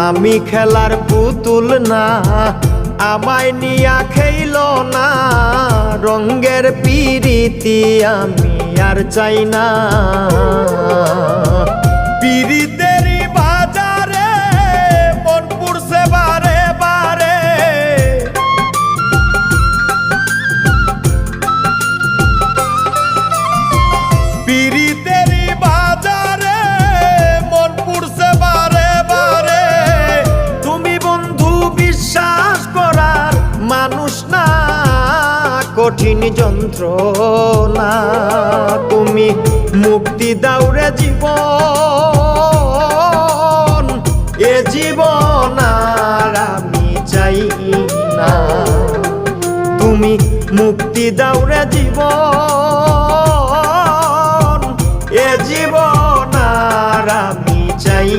আমি খেলার পুতুল না, আমায় নিয়া খেইল না, রঙ্গের পিরিতি আমি আর চাই না। পিরিতেরই বাজারে মন পুড়ছে বারে বারে, পিরিতেরই বাজারে মন পুড়ছে বারে বারে। তুমি বন্ধু বিশ্বাস করার মানুষ না, কঠিন যন্ত্রণা। তুমি মুক্তি দাও রে জীবন, এ জীবন আর আমি চাই না। তুমি মুক্তি দাও রে জীবন, এ জীবন আর আমি চাই